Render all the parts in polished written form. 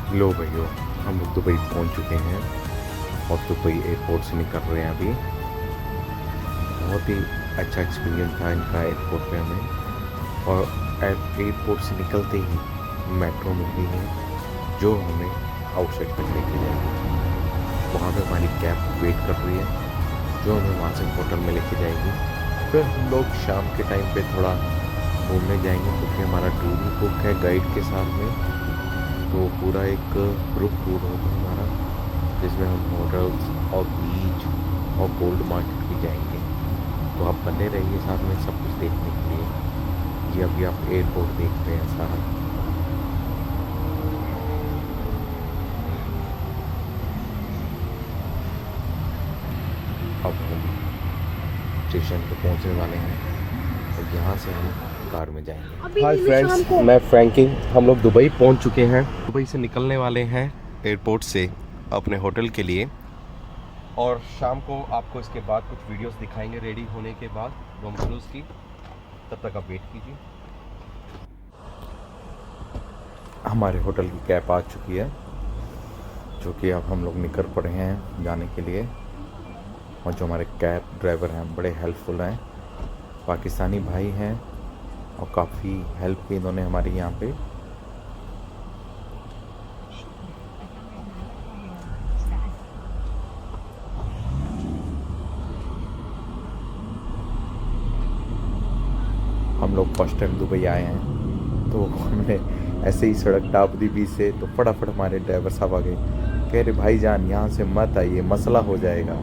लो भैया, हम लोग दुबई पहुंच चुके हैं और दुबई एयरपोर्ट से निकल रहे हैं अभी। बहुत ही अच्छा एक्सपीरियंस था इनका एयरपोर्ट पे हमें। और एयरपोर्ट से निकलते ही मेट्रो मिल गई है जो हमें आउटसाइड तक लेके जाएगी। वहाँ पे हमारी कैब वेट कर रही है जो हमें वहाँ से होटल में लेके जाएगी। फिर हम लोग शाम के टाइम पे थोड़ा घूमने जाएंगे क्योंकि हमारा टूर भी बुक है गाइड के साथ में। तो पूरा एक ग्रुप टूर होगा हमारा जिसमें हम होटल्स और बीच और गोल्ड मार्केट भी जाएंगे। तो आप बने रहिए साथ में सब कुछ देखने के लिए। ये अभी आप एयरपोर्ट देख रहे हैं सारा। अब हम स्टेशन पे पहुंचने वाले हैं और यहाँ से हम कार में जाएंगे। हाय फ्रेंड्स, मैं फ्रैंकी। हम लोग दुबई पहुंच चुके हैं। दुबई से निकलने वाले हैं एयरपोर्ट से अपने होटल के लिए। और शाम को आपको इसके बाद कुछ वीडियोस दिखाएंगे रेडी होने के बाद डोमिनोज की। तब तक आप वेट कीजिए। हमारे होटल की कैब आ चुकी है जो कि अब हम लोग निकल पड़े हैं जाने के लिए। और जो हमारे कैब ड्राइवर हैं बड़े हेल्पफुल हैं, पाकिस्तानी भाई हैं और काफ़ी हेल्प की इन्होंने हमारी यहाँ पे। हम लोग फर्स्ट टाइम दुबई आए हैं तो हमने ऐसे ही सड़क टाप दी बीच से, तो फटाफट हमारे ड्राइवर साहब आ गए। कह रहे भाईजान यहाँ से मत आइए, मसला हो जाएगा,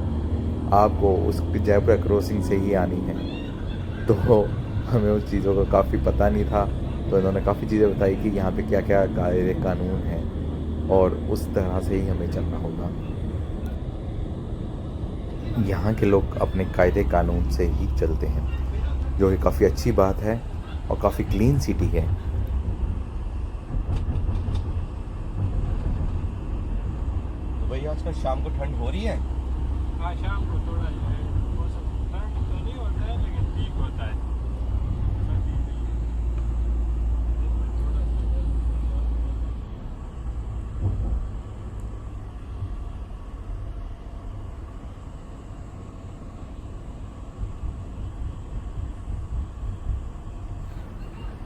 आपको उस जेब्रा क्रॉसिंग से ही आनी है। तो हमें उस चीज़ों का काफ़ी पता नहीं था, तो इन्होंने काफ़ी चीज़ें बताई कि यहाँ पे क्या क्या कायदे कानून हैं और उस तरह से ही हमें चलना होगा। यहाँ के लोग अपने कायदे कानून से ही चलते हैं जो कि काफ़ी अच्छी बात है और काफ़ी क्लीन सिटी है। तो भाई आजकल शाम को ठंड हो रही है। हाँ, शाम को थोड़ा जो है मौसम ठंड तो नहीं होता है लेकिन ठीक होता है। सर्दी नहीं है। दिन में थोड़ा सा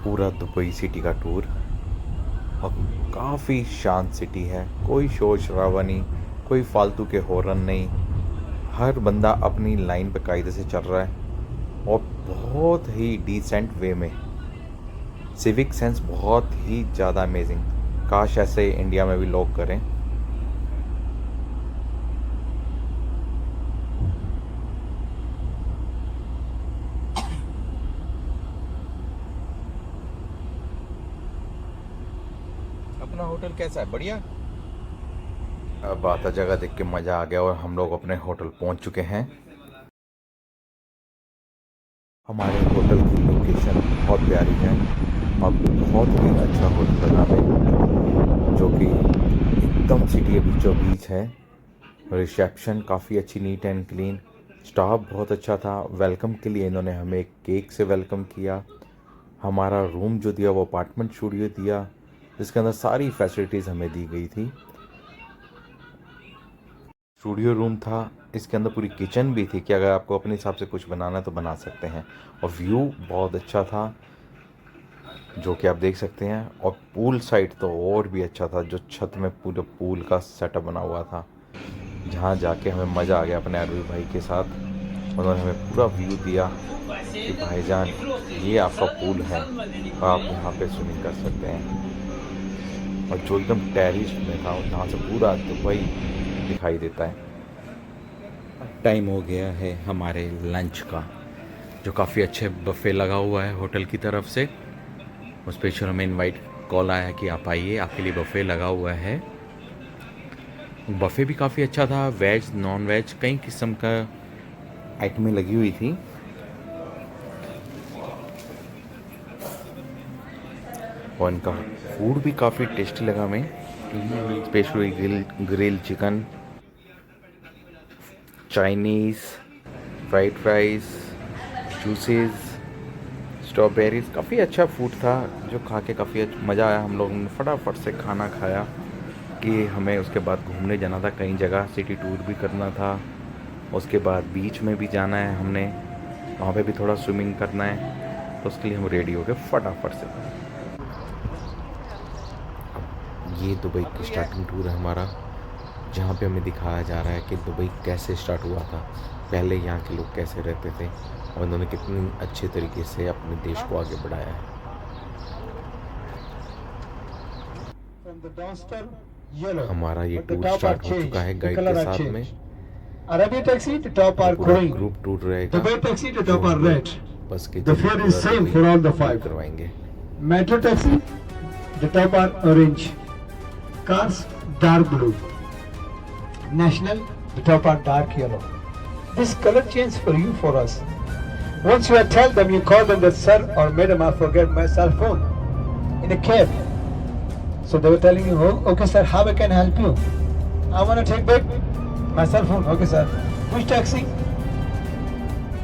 पूरा दुबई सिटी का टूर और काफ़ी शांत सिटी है। कोई शोर शराबा नहीं, कोई फालतू के हॉर्न नहीं। हर बंदा अपनी लाइन पे कायदे से चल रहा है और बहुत ही डिसेंट वे में। सिविक सेंस बहुत ही ज़्यादा अमेजिंग। काश ऐसे इंडिया में भी लोग करें। अपना होटल कैसा है? बढ़िया। अब आता जगह देख के मज़ा आ गया और हम लोग अपने होटल पहुंच चुके हैं। हमारे होटल की लोकेशन बहुत प्यारी है और बहुत ही अच्छा होटल लगा हमें, जो कि एकदम सिटी के बीचों बीच है। रिसेप्शन काफ़ी अच्छी, नीट एंड क्लीन। स्टाफ बहुत अच्छा था। वेलकम के लिए इन्होंने हमें केक से वेलकम किया। हमारा रूम जो दिया वो अपार्टमेंट स्टूडियो दिया जिसके अंदर सारी फैसिलिटीज़ हमें दी गई थी। स्टूडियो रूम था, इसके अंदर पूरी किचन भी थी कि अगर आपको अपने हिसाब से कुछ बनाना है तो बना सकते हैं। और व्यू बहुत अच्छा था जो कि आप देख सकते हैं। और पूल साइड तो और भी अच्छा था, जो छत में पूरे पूल का सेटअप बना हुआ था जहाँ जाके हमें मज़ा आ गया अपने अरबी भाई के साथ। उन्होंने हमें पूरा व्यू दिया कि भाईजान ये आपका पूल है और आप यहाँ पे स्विमिंग कर सकते हैं। और जो एकदम टेरिस में था जहाँ से पूरा दुबई दिखाई देता है। टाइम हो गया है हमारे लंच का, जो काफ़ी अच्छे बफ़े लगा हुआ है होटल की तरफ से। उस पर हमें इनवाइट कॉल आया कि आप आइए, आपके लिए बफ़े लगा हुआ है। बफ़े भी काफ़ी अच्छा था, वेज नॉन वेज कई किस्म का आइटमें लगी हुई थी। और इनका फूड भी काफ़ी टेस्टी लगा हमें। Specially grill chicken, Chinese, fried rice, juices, strawberries, काफ़ी अच्छा फूड था जो खा के काफ़ी मज़ा आया। हम लोगों ने फटाफट से खाना खाया कि हमें उसके बाद घूमने जाना था कई जगह, सिटी टूर भी करना था, उसके बाद बीच में भी जाना है हमने, वहाँ पे भी थोड़ा स्विमिंग करना है, तो उसके लिए हम रेडी हो गए फटाफट से। अब ये दुबई की स्टार्टिंग टूर है हमारा, जहाँ पे हमें दिखाया जा रहा है कि दुबई कैसे स्टार्ट हुआ था, पहले यहाँ के लोग कैसे रहते थे और उन्होंने कितनी अच्छे तरीके से अपने देश को आगे बढ़ाया है। हमारा ये टूर स्टार्ट हो चुका है गाइड के साथ में। Arabian taxi, the top are green. Group tour रहेगा, Dubai taxi, the top are red. बस के The fare is same for all the five. करवाएंगे। Metro taxi, the top are orange. Cars, dark blue. National, the top are dark yellow. This color change for you, for us. Once you tell them, you call them that sir or madam, I forget my cell phone in a cab. So they were telling you, oh, okay sir, how I can help you? I want to take back my cell phone. Okay sir, which taxi?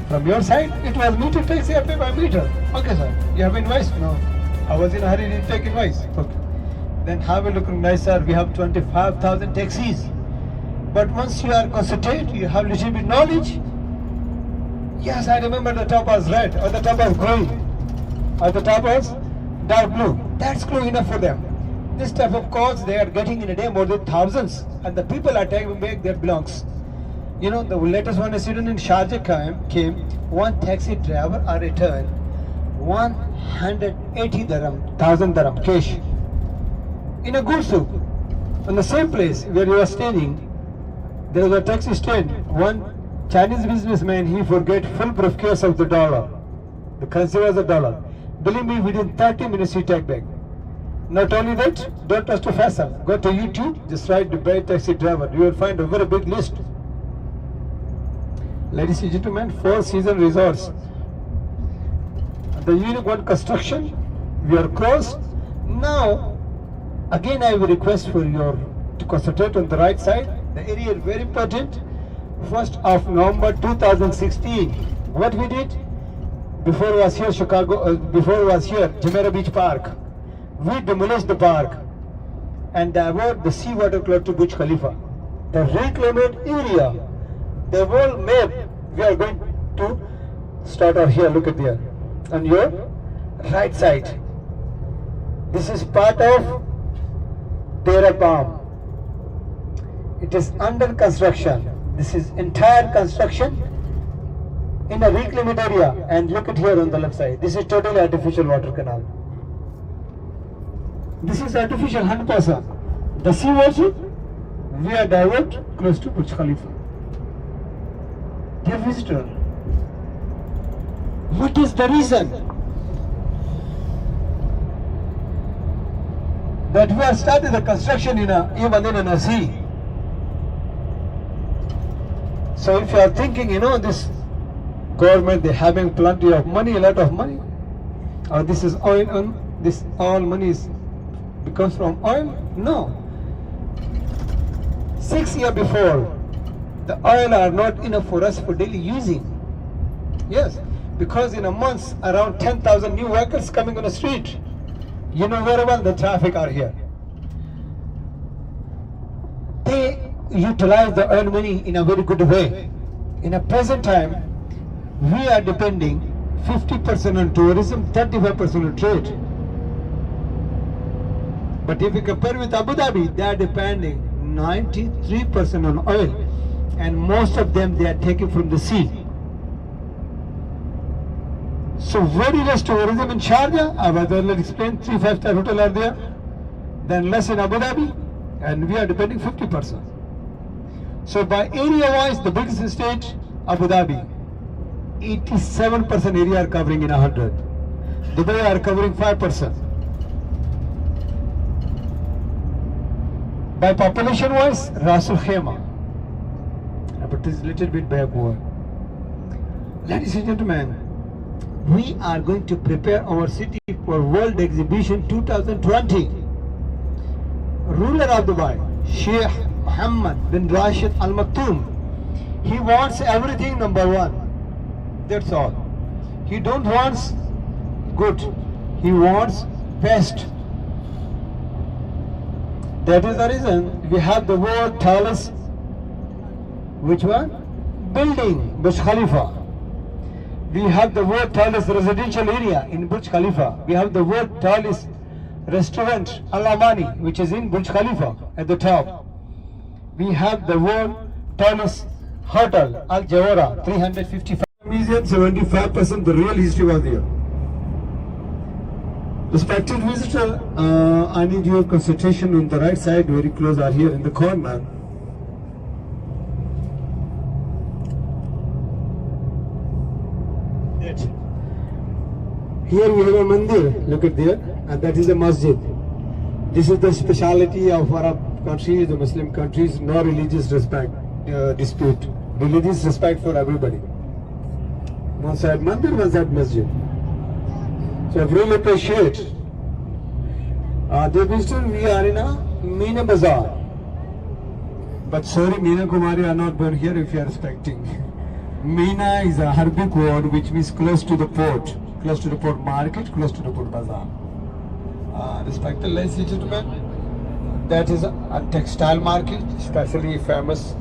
From your side, it was meter taxi. I pay by meter. Okay sir, you have invoice? No, I was in a hurry to take invoice. Okay. Then how will look nice sir? We have 25,000 taxis. But once you are concentrated, you have little bit knowledge. Yes, I remember the top was red, or the top was green, or the top was dark blue. That's clue enough for them. This type of calls they are getting in a day more than thousands, and the people are taking back their belongs. You know, the latest one incident in Sharjah came one taxi driver are returned 180 dirham, 1000 dirham cash in a goods souq. On the same place where you are standing, there was a taxi stand. One Chinese businessman, he forget full briefcase of the dollar. The currency was a dollar. Believe me, within 30 minutes he take back. Not only that, don't trust to fashion. Go to YouTube, just write Dubai taxi driver. You will find a very big list. Ladies and gentlemen, Four Seasons Resorts. The unique one construction, we are close. Now, again I will request for your to concentrate on the right side. The area is very important. 1st of November 2016. What we did? Before was here Chicago, before was here Jumeirah Beach Park. We demolished the park and divert the seawater close to Burj Khalifa. The reclaimed area, the whole map, we are going to start out here. Look at there. On your right side. This is part of Dera Palm. It is under construction. This is entire construction in a reclaimed area, and look at here on the left side. This is totally artificial water canal. This is artificial 100%. The seawater we are divert close to Burj Khalifa. Dear visitor, what is the reason that we are starting the construction in even in a sea? So if you are thinking, you know, this government, they having plenty of money, a lot of money, or this is oil, and this all money is becomes from oil? No. 6 years before, the oil are not enough for us for daily using. Yes, because in a month, around 10,000 new vehicles coming on the street. You know very well the traffic are here. They utilize the oil money in a very good way. In a present time, we are depending 50% on tourism, 35% on trade. But if you compare with Abu Dhabi, they are depending 93% on oil, and most of them they are taking from the sea. So very less tourism in Sharjah. I was earlier explained 3 5-star hotels are there, then less in Abu Dhabi, and we are depending 50%. So by area wise, the biggest state, Abu Dhabi, 87% area are covering in 100. Dubai are covering 5%. By population wise, Ras Al Khaimah, but it is a little bit backward. Ladies and gentlemen, we are going to prepare our city for World Exhibition 2020. Ruler of Dubai, Sheikh Mohammed bin Rashid Al Maktoum, he wants everything number one. That's all. He don't wants good. He wants best. That is the reason we have the word tallest. Which one? Building, Burj Khalifa. We have the word tallest residential area in Burj Khalifa. We have the word tallest restaurant, Al Amani, which is in Burj Khalifa at the top. We have the word tallest hotel, Al Jawara, 355. Museum, 75% the real history was there. Respected visitor, I need your concentration on the right side, very close are here in the corner. Here we have a mandir, look at there, and that is a masjid. This is the speciality of Arab countries, the Muslim countries, no religious dispute. Religious respect for everybody. One side mandir, one side masjid. So I really appreciate. Dear visitor, we are in a Meena Bazaar. But sorry, Meena Kumari are not born here if you are expecting. Meena is a Arabic word which means close to the port market, close to the port bazaar. Respected ladies and gentlemen, that is a textile market, especially famous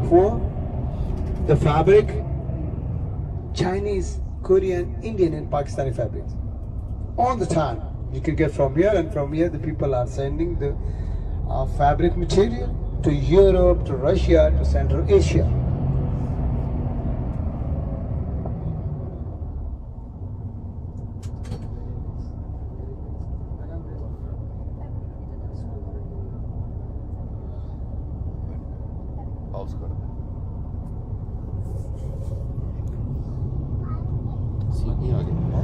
for the fabric, Chinese, Korean, Indian and Pakistani fabrics. All the time you can get from here, and from here the people are sending the fabric material to Europe, to Russia, to Central Asia. Pause कर दे। सीधी आगे है।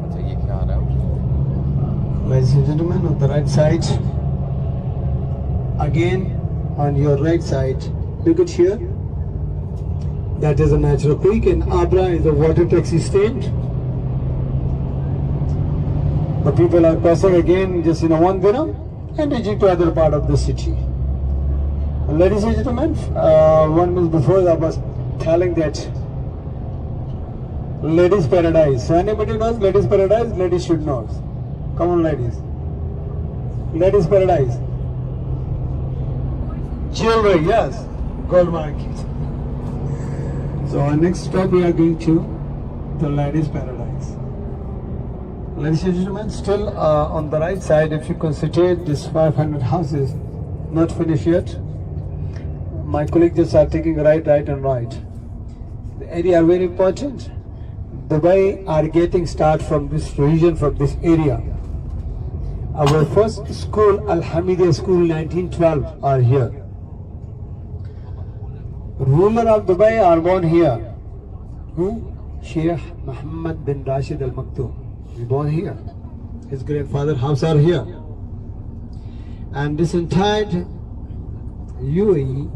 अच्छा ये क्या आ रहा है? Ladies and gentlemen, on the right side, again on your right side, look at here. That is a natural creek, and Abra is a water taxi stand. The people are passing again just in a 1 dirham and reaching to other part of the city. Ladies and gentlemen, 1 month before I was telling that ladies paradise. So anybody knows ladies paradise? Ladies should know. Come on ladies. Ladies paradise. Jewelry, yes. Gold market. So our next stop we are going to the ladies paradise. Ladies and gentlemen, still on the right side, if you consider this 500 houses, not finished yet. My colleagues just are taking right and right. The area are very important. Dubai are getting start from this region, from this area. Our first school, Al Hamidiyya School 1912 are here. Ruler of Dubai are born here. Who? Sheikh Muhammad bin Rashid Al Maktoum. He born here. His grandfather house are here. And this entire UAE,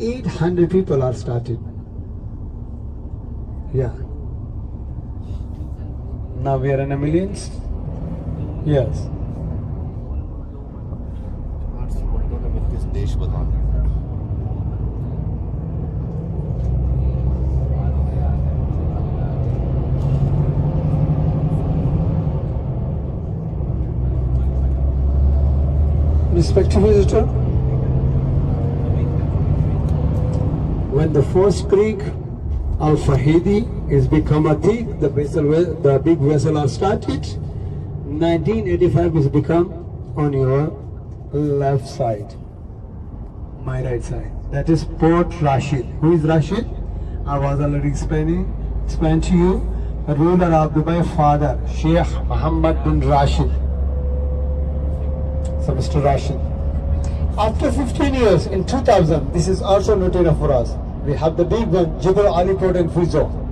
800 people are started. Yeah. Now we are in a millions. Yes. देश बताना Respected visitor, when the first creek Al Fahidi is become a thick, the big vessel are started. 1985 is become on your left side, my right side. That is Port Rashid. Who is Rashid? I was already explained to you. The ruler of Dubai, father Sheikh Muhammad bin Rashid. So Mr. Rashid. After 15 years, in 2000, this is also noted for us. We have the big one, Jebel Ali Port and Free Zone.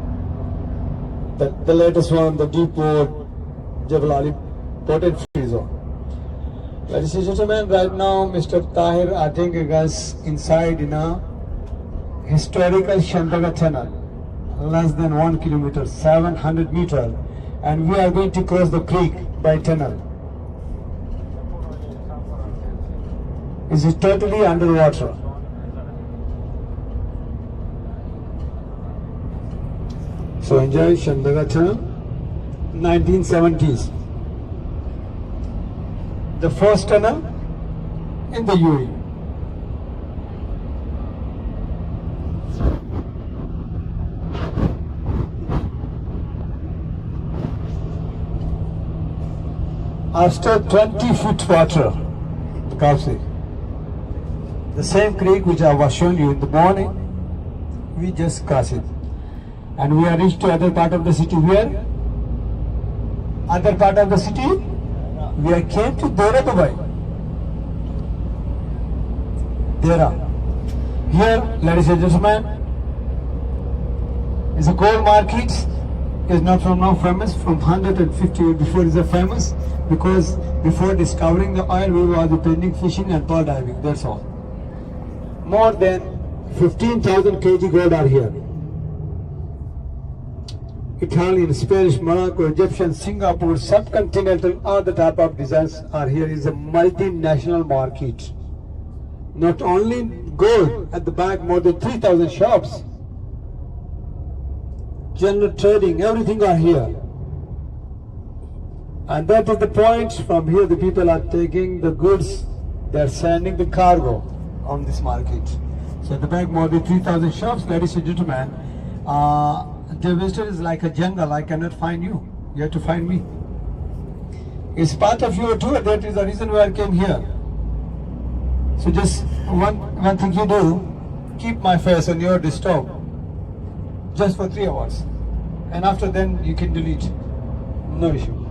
The latest one, the deep port, Jebel Ali Port and Free Zone. Ladies and gentlemen, right now Mr. Tahir are taking us inside in a historical Shandaga tunnel, less than 1 kilometer, 700 meters, and we are going to cross the creek by tunnel. It is totally underwater. So enjoy Chandagata 1970s. The first tunnel in the UAE. After 20 feet water, Kaufsi, the same creek which I was showing you in the morning, we just cross it. And we are reached to other part of the city. Where? Other part of the city? We are came to Dera, Dubai. Dera. Here, ladies and gentlemen, is a gold market. Is not from now famous, from 150 years before is a famous, because before discovering the oil we were depending fishing and pearl diving, that's all. More than 15,000 kg gold are here. Italian, Spanish, Morocco, Egyptian, Singapore, subcontinental, all the type of designs are here. Is a multinational market. Not only gold, at the back more than 3,000 shops. General trading, everything are here. And that is the point. From here the people are taking the goods, they are sending the cargo on this market. So at the back more than 3,000 shops, ladies and gentlemen. The visitor is like a jungle. I cannot find you. You have to find me. It's part of your tour. That is the reason why I came here. So just one thing you do, keep my face on your desktop just for 3 hours, and after then you can delete. No issue.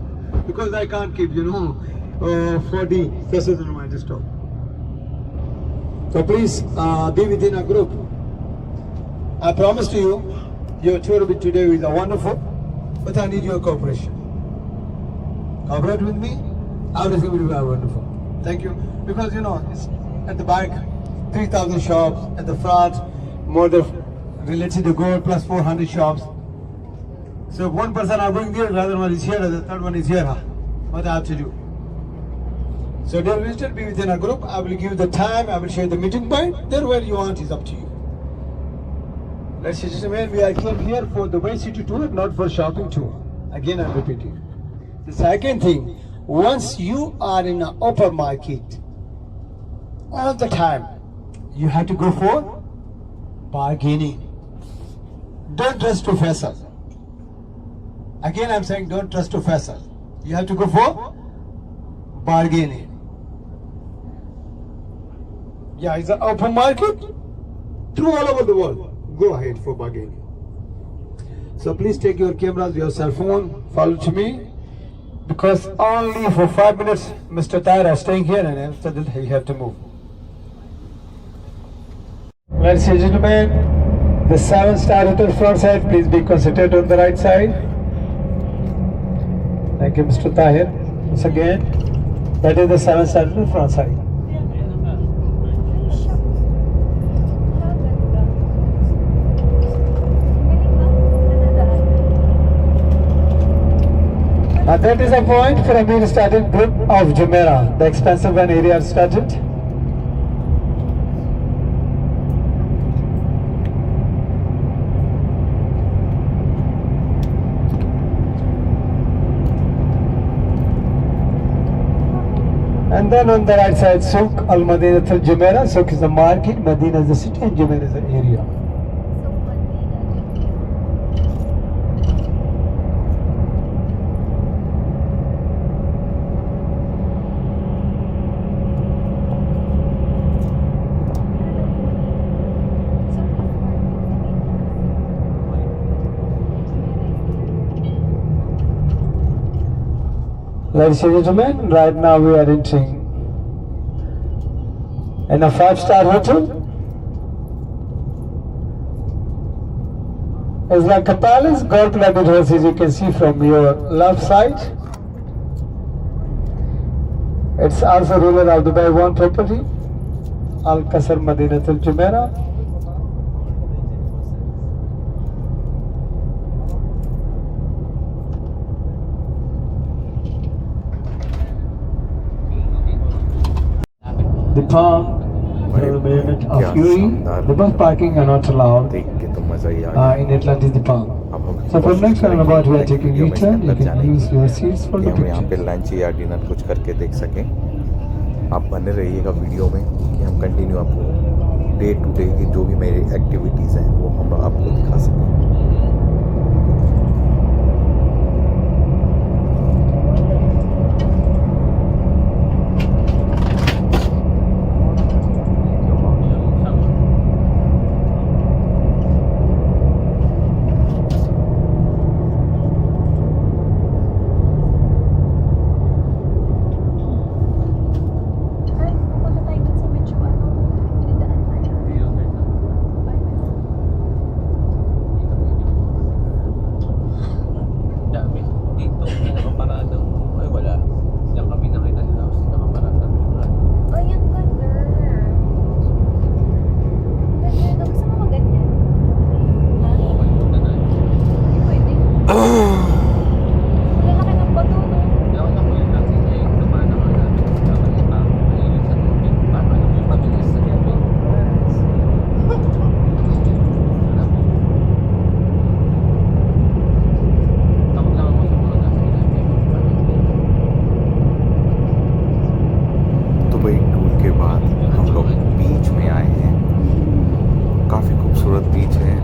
Because I can't keep 40 faces on my desktop. So please be within a group. I promise to you, your tour with today is wonderful, but I need your cooperation. Cooperate with me, everything will be wonderful. Thank you. Because it's at the back, 3,000 shops, at the front, more than related to gold plus 400 shops. So if one person are going there, the other one is here, the third one is here. What I have to do? So dear visitor, be within a group. I will give you the time, I will share the meeting point. Then where you want is up to you. Let's just remember, we are came here for the Way City tour, not for shopping tour. Again, I'm repeating. The second thing, once you are in an open market, all the time, you have to go for bargaining. Don't trust to Faisal. Again, I'm saying don't trust to Faisal. You have to go for bargaining. Yeah, it's an open market through all over the world. Go ahead for bargaining. So please take your cameras, your cell phone, follow to me, because only for 5 minutes Mr. Tahir is staying here, and after that he have to move. Ladies and gentlemen, the 7-star hotel front side, please be concentrated on the right side. Thank you, Mr. Tahir. Once again, that is the 7-star hotel front side. That is a point from here started group of Jumeirah. The expensive one area started. And then on the right side, Souk Al-Madinat Al-Jumeirah. Souk is the market, Medina is the city, and Jumeirah is the area. Ladies and gentlemen, right now we are entering in a 5-star hotel. It's like a palace, gold-plated house, as you can see from your left side. It's also ruler of Dubai One property, Al Qasr Madinat Al Jumeirah. The park, the movement of UAE, the bus parking are not allowed देख के तो मज़ा ही आ गया। in Atlantis the park. अब हम So for कोशिश next करेंगे roundabout we are next taking video में इसके U-turn. You अंदर can जाने use your seats for कि the हम यहाँ पे pictures. लंच या डिनर कुछ करके देख सकें। आप बने रहिएगा वीडियो में कि हम कंटिन्यू आपको डे टू डे की जो भी मेरी एक्टिविटीज़ हैं वो हम आपको दिखा सकें। Ay, pupunta tayo dun sa medyo ano, pinadaan tayo. Dami. Dito, may nakaparada. Ay, wala. Diyan kami nakita nila. Tapos nakaparada. Ay, ang ganda. Ganda. Gusto mo maganyan? Ha? Okay, punta na. Hindi pwede. Wala laki ng bato, no? Hindi ako nakulit natin eh. Dumaan naman namin. Nakakita ako. Ayun sa tubig. Paano alam mo yung pabilis sa tubig? Alam mo. Takot lang ako sa mga nasa ilalim. Dubai tour के बाद हम लोग बीच में आए हैं। काफ़ी खूबसूरत बीच है।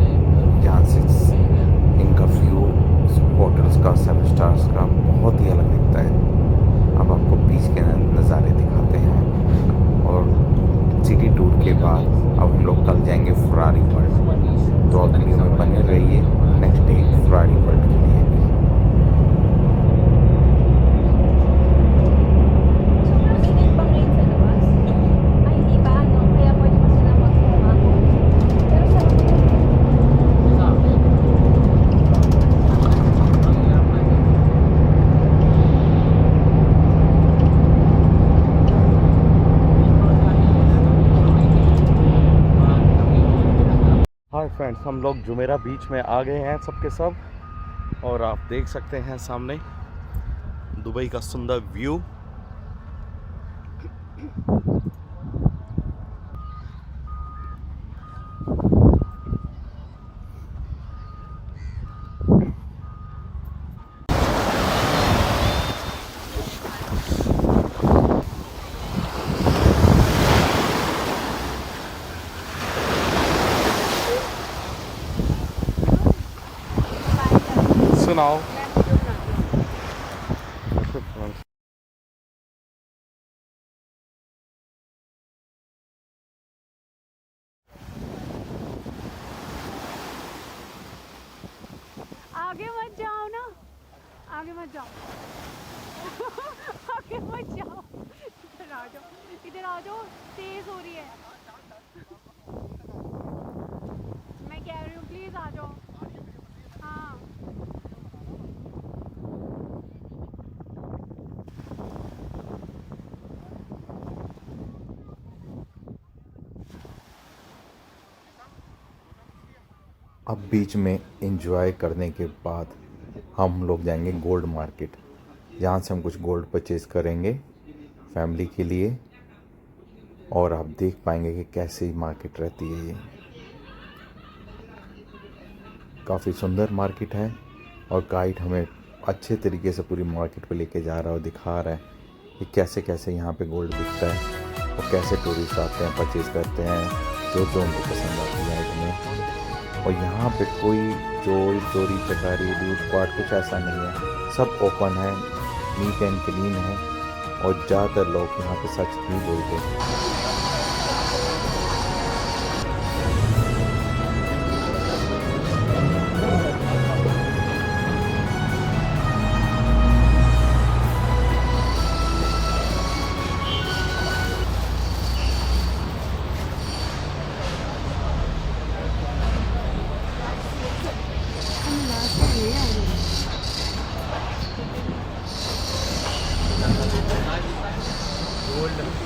यहाँ से इनका व्यू होटल्स का 7 स्टार्स का बहुत ही अलग दिखता है। अब आपको बीच के नज़ारे दिखाते हैं। और सिटी टूर के बाद अब हम लोग कल जाएंगे फरारी वर्ल्ड। तो आप वीडियो में बने रहिए नेक्स्ट डे फरारी वर्ल्ड के लिए भी। Sobrang init bang rain sa labas? Ay, hindi pa, ano? Kaya pwede pa sila magkumago. Pero sa Sa akin. Ang hirap na yun. Hi friends, हम लोग जुमेरा बीच में आ गए हैं सबके सब। और आप देख सकते हैं सामने दुबई का सुंदर व्यू। सुनाओ। आगे मत जाओ ना, आगे मत जाओ। आगे मत जाओ, इधर आ जाओ, इधर आ जाओ, तेज हो रही है। मैं कह रही हूँ प्लीज आ जाओ। हाँ, अब बीच में एंजॉय करने के बाद हम लोग जाएंगे गोल्ड मार्केट। यहाँ से हम कुछ गोल्ड परचेज़ करेंगे फैमिली के लिए। और आप देख पाएंगे कि कैसी मार्केट रहती है। ये काफ़ी सुंदर मार्केट है और गाइड हमें अच्छे तरीके से पूरी मार्केट पे लेके जा रहा है और दिखा रहा है कि कैसे कैसे यहाँ पे गोल्ड बिकता है और कैसे टूरिस्ट आते हैं, परचेज़ करते हैं जो जो उनको पसंद आती है आइटमें। और यहाँ पे कोई चोरी चकारी लूटपाट कुछ ऐसा नहीं है। सब ओपन है, नीट एंड क्लीन है और ज़्यादातर लोग यहाँ पे सच ही बोलते हैं। Gold.